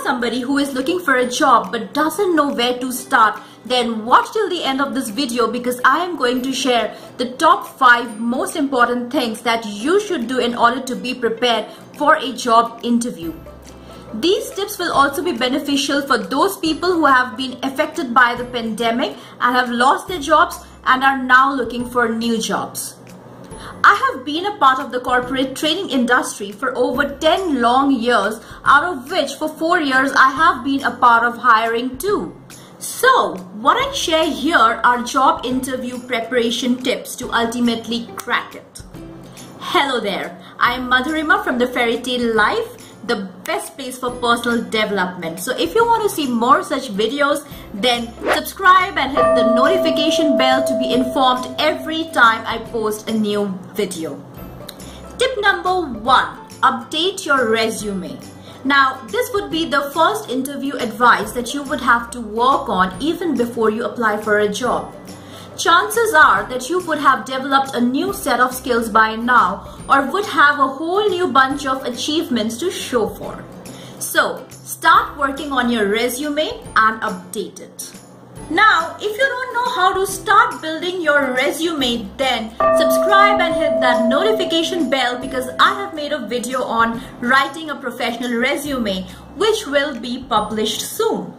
somebody who is looking for a job but doesn't know where to start, then watch till the end of this video because I am going to share the top 5 most important things that you should do in order to be prepared for a job interview. These tips will also be beneficial for those people who have been affected by the pandemic and have lost their jobs and are now looking for new jobs. I have been a part of the corporate training industry for over 10 long years, out of which for 4 years I have been a part of hiring too. So, what I share here are job interview preparation tips to ultimately crack it. Hello there, I am Madhurima from the Fairy Tale Life, the best place for personal development. So if you want to see more such videos, then subscribe and hit the notification bell to be informed every time I post a new video. Tip number 1, update your resume. Now, this would be the first interview advice that you would have to work on even before you apply for a job. Chances are that you would have developed a new set of skills by now or would have a whole new bunch of achievements to show for. So, start working on your resume and update it. Now, if you don't know how to start building your resume, then subscribe and hit that notification bell because I have made a video on writing a professional resume which will be published soon.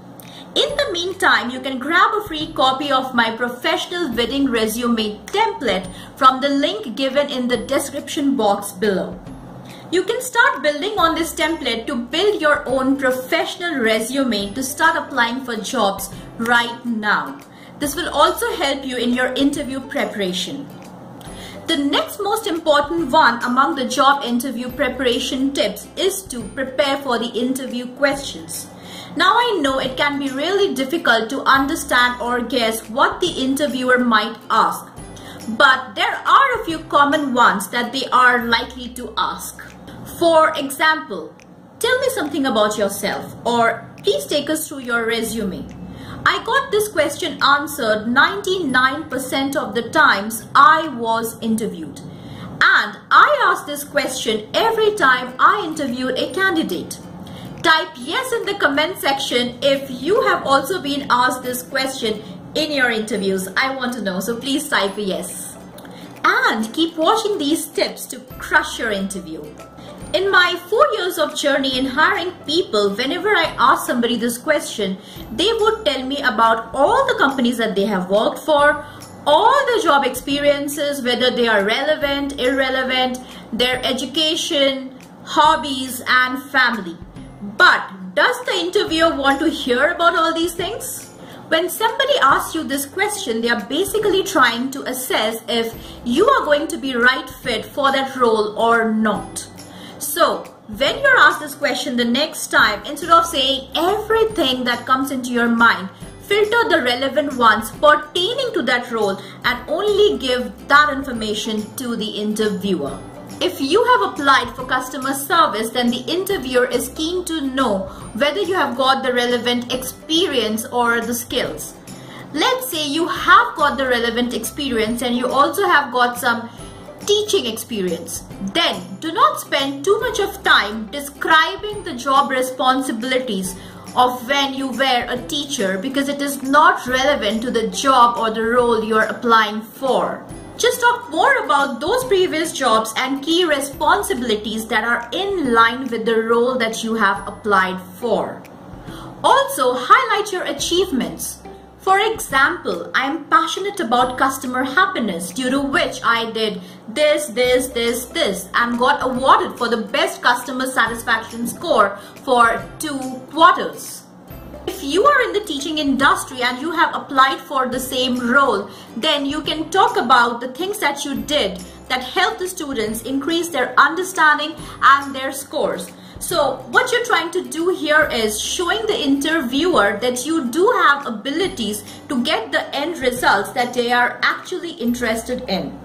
In the meantime, you can grab a free copy of my professional wedding resume template from the link given in the description box below. You can start building on this template to build your own professional resume to start applying for jobs right now. This will also help you in your interview preparation. The next most important one among the job interview preparation tips is to prepare for the interview questions. Now I know it can be really difficult to understand or guess what the interviewer might ask, but there are a few common ones that they are likely to ask. For example, tell me something about yourself, or please take us through your resume. I got this question answered 99% of the times I was interviewed. And I asked this question every time I interviewed a candidate. Type yes in the comment section if you have also been asked this question in your interviews. I want to know, so please type a yes. And keep watching these tips to crush your interview. In my 4 years of journey in hiring people, whenever I ask somebody this question, they would tell me about all the companies that they have worked for, all the job experiences, whether they are relevant, irrelevant, their education, hobbies, and family. But does the interviewer want to hear about all these things? When somebody asks you this question, they are basically trying to assess if you are going to be right fit for that role or not. So, when you're asked this question the next time, instead of saying everything that comes into your mind, filter the relevant ones pertaining to that role and only give that information to the interviewer. If you have applied for customer service, then the interviewer is keen to know whether you have got the relevant experience or the skills. Let's say you have got the relevant experience and you also have got some teaching experience. Then do not spend too much of time describing the job responsibilities of when you were a teacher because it is not relevant to the job or the role you are applying for. Just talk more about those previous jobs and key responsibilities that are in line with the role that you have applied for. Also, highlight your achievements. For example, I am passionate about customer happiness, due to which I did this, and got awarded for the best customer satisfaction score for 2 quarters. If you are in the teaching industry and you have applied for the same role, then you can talk about the things that you did that helped the students increase their understanding and their scores. So what you're trying to do here is showing the interviewer that you do have abilities to get the end results that they are actually interested in.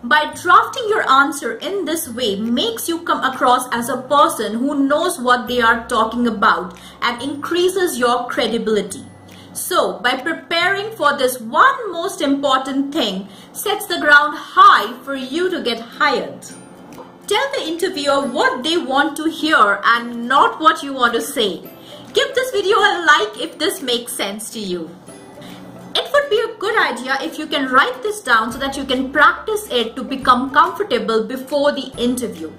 By drafting your answer in this way makes you come across as a person who knows what they are talking about and increases your credibility. So, by preparing for this one most important thing, sets the ground high for you to get hired. Tell the interviewer what they want to hear and not what you want to say. Give this video a like if this makes sense to you. It would be a good idea if you can write this down so that you can practice it to become comfortable before the interview.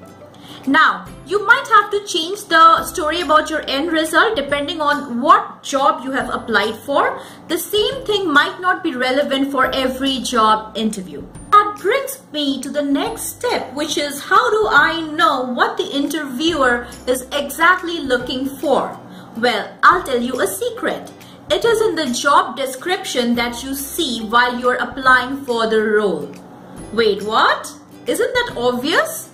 Now, you might have to change the story about your end result depending on what job you have applied for. The same thing might not be relevant for every job interview. That brings me to the next step, which is how do I know what the interviewer is exactly looking for? Well, I'll tell you a secret. It is in the job description that you see while you're applying for the role. Wait, what? Isn't that obvious?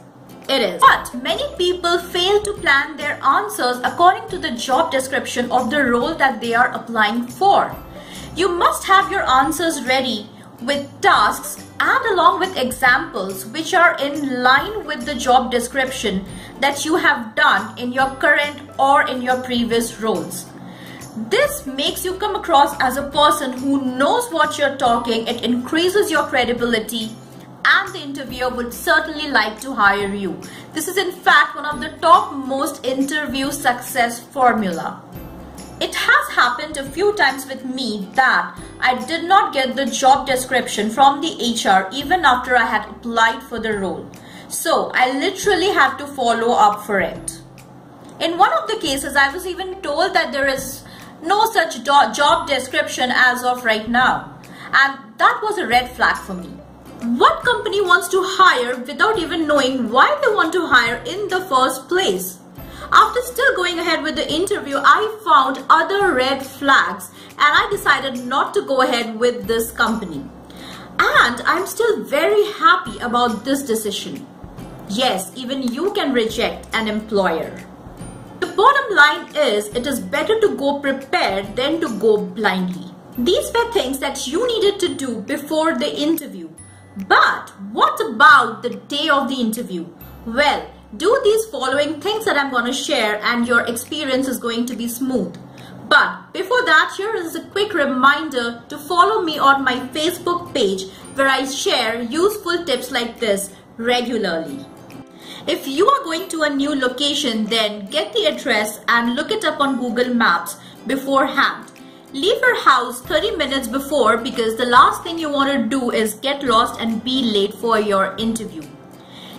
It is. But many people fail to plan their answers according to the job description of the role that they are applying for. You must have your answers ready with tasks and along with examples which are in line with the job description that you have done in your current or in your previous roles. This makes you come across as a person who knows what you're talking. It increases your credibility, and the interviewer would certainly like to hire you. This is in fact one of the top most interview success formula. It has happened a few times with me that I did not get the job description from the HR even after I had applied for the role. So I literally had to follow up for it. In one of the cases, I was even told that there is no such job description as of right now. And that was a red flag for me. What company wants to hire without even knowing why they want to hire in the first place? After still going ahead with the interview, I found other red flags and I decided not to go ahead with this company. And I'm still very happy about this decision. Yes, even you can reject an employer. The bottom line is, it is better to go prepared than to go blindly. These were things that you needed to do before the interview. But what about the day of the interview? Well, do these following things that I'm going to share and your experience is going to be smooth. But before that, here is a quick reminder to follow me on my Facebook page where I share useful tips like this regularly. If you are going to a new location, then get the address and look it up on Google Maps beforehand. Leave your house 30 minutes before because the last thing you want to do is get lost and be late for your interview.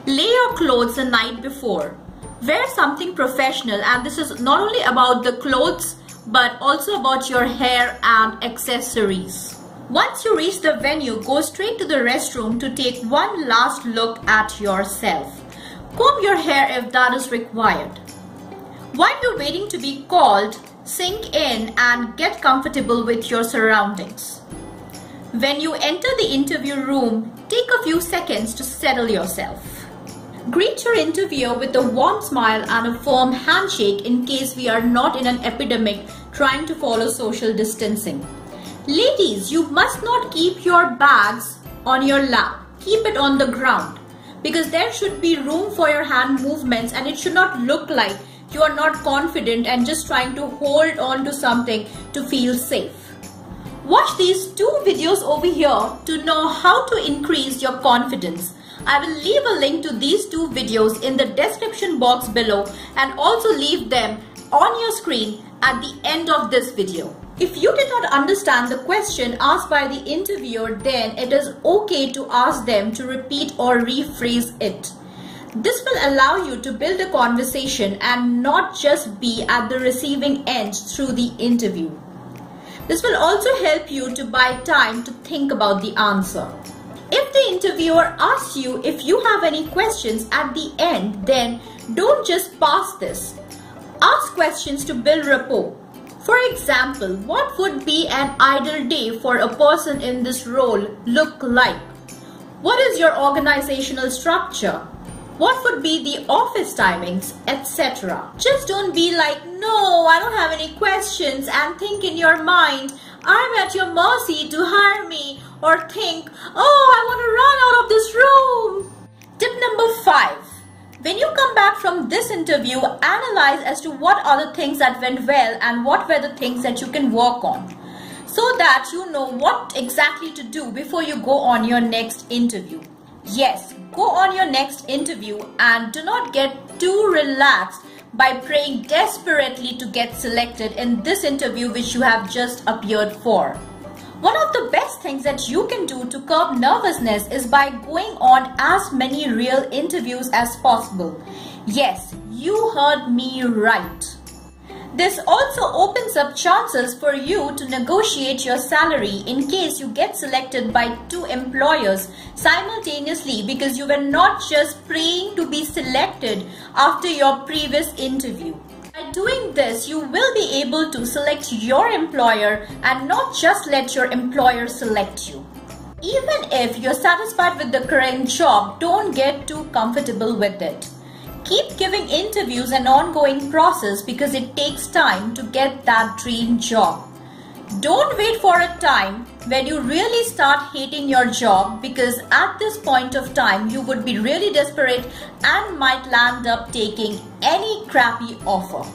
Lay your clothes the night before. Wear something professional, and this is not only about the clothes but also about your hair and accessories. Once you reach the venue, go straight to the restroom to take one last look at yourself. Comb your hair if that is required. While you're waiting to be called, sink in and get comfortable with your surroundings. When you enter the interview room, take a few seconds to settle yourself. Greet your interviewer with a warm smile and a firm handshake in case we are not in an epidemic trying to follow social distancing. Ladies, you must not keep your bags on your lap. Keep it on the ground because there should be room for your hand movements and it should not look like you are not confident and just trying to hold on to something to feel safe. Watch these 2 videos over here to know how to increase your confidence. I will leave a link to these 2 videos in the description box below and also leave them on your screen at the end of this video. If you did not understand the question asked by the interviewer, then it is okay to ask them to repeat or rephrase it. This will allow you to build a conversation and not just be at the receiving end through the interview. This will also help you to buy time to think about the answer. If the interviewer asks you if you have any questions at the end, then don't just pass this. Ask questions to build rapport. For example, what would be an ideal day for a person in this role look like? What is your organizational structure? What would be the office timings, etc. Just don't be like, no, I don't have any questions, and think in your mind, I'm at your mercy to hire me, or think, oh, I want to run out of this room. Tip number 5. When you come back from this interview, analyze as to what are the things that went well and what were the things that you can work on, so that you know what exactly to do before you go on your next interview. Yes, go on your next interview and do not get too relaxed by praying desperately to get selected in this interview which you have just appeared for. One of the best things that you can do to curb nervousness is by going on as many real interviews as possible. Yes, you heard me right. This also opens up chances for you to negotiate your salary in case you get selected by 2 employers simultaneously because you were not just praying to be selected after your previous interview. By doing this, you will be able to select your employer and not just let your employer select you. Even if you're satisfied with the current job, don't get too comfortable with it. Keep giving interviews an ongoing process because it takes time to get that dream job. Don't wait for a time when you really start hating your job because at this point of time you would be really desperate and might land up taking any crappy offer.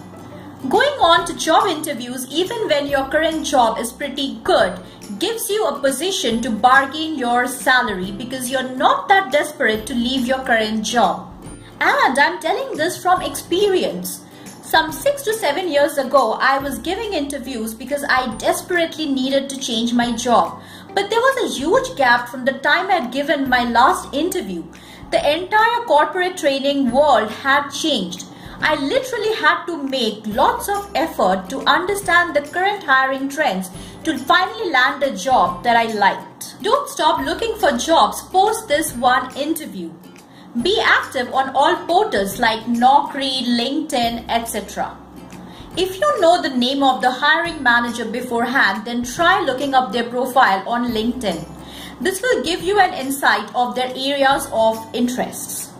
Going on to job interviews even when your current job is pretty good gives you a position to bargain your salary because you're not that desperate to leave your current job. And I'm telling this from experience. Some 6 to 7 years ago, I was giving interviews because I desperately needed to change my job. But there was a huge gap from the time I had given my last interview. The entire corporate training world had changed. I literally had to make lots of effort to understand the current hiring trends to finally land a job that I liked. Don't stop looking for jobs post this one interview. Be active on all portals like Naukri, LinkedIn, etc. If you know the name of the hiring manager beforehand, then try looking up their profile on LinkedIn. This will give you an insight of their areas of interests.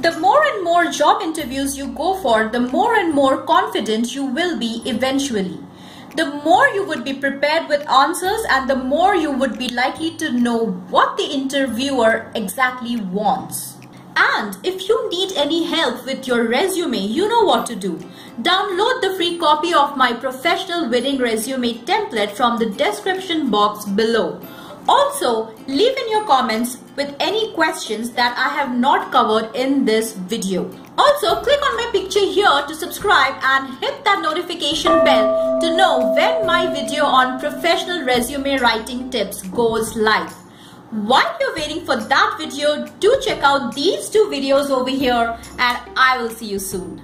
The more and more job interviews you go for, the more and more confident you will be eventually. The more you would be prepared with answers and the more you would be likely to know what the interviewer exactly wants. And if you need any help with your resume, you know what to do. Download the free copy of my professional winning resume template from the description box below. Also, leave in your comments with any questions that I have not covered in this video. Also, click on my picture here to subscribe and hit that notification bell to know when my video on professional resume writing tips goes live. While you're waiting for that video, do check out these 2 videos over here and I will see you soon.